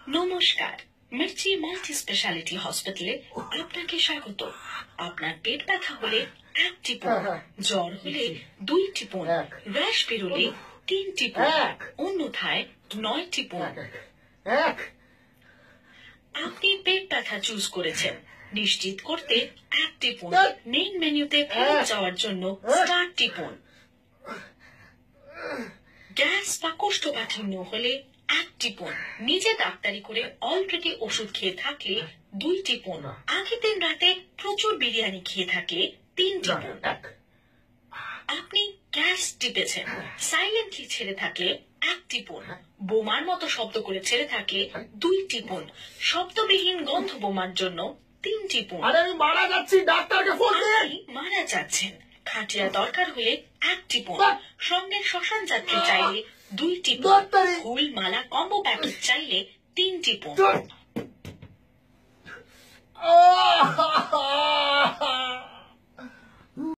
নমস্কার, Mirchi multi speciality হসপিটালে আপনাকে স্বাগত। আপনার পেট ব্যথা হলে 1 টিপুন, জ্বর হলে 2 টিপুন, র্যাশ বেরোলে 3 টিপুন, অন্যথায় 9 টিপুন। আপনি পেট ব্যথা চুজ করেছেন, নিশ্চিত করতে 1 টিপুন। মেইন মেনুতে ফেরত যাওয়ার জন্য স্টার টিপুন। গ্যাস বা কোষ্ঠকাঠিন্য হলে 1 টিপুন। নিজে ডাক্তারি করে অলরেডি ওষুধ খেয়ে থাকলে 2 টিপুন। আগের দিন রাতে প্রচুর বিরিয়ানি খেয়ে থাকলে 3 টিপুন। আপনি গ্যাস টিপেছেন, সাইলেন্টলি ছেড়ে থাকলে 1 টিপুন। বোমার মতো শব্দ করে ছেড়ে থাকলে 2 টিপুন। শব্দবিহীন গন্ধ বোমার জন্য 3 টিপুন। আমি মারা যাচ্ছি, ডাক্তারকে ফোন দে। আপনি মারা যাচ্ছেন, খাটিয়া দরকার হলে 1 টিপুন। সঙ্গে শ্মশান যাত্রী চাইলে 2 টিপুন। ফুল মালা কম্বো প্যাকেট চাইলে 3 টিপুন।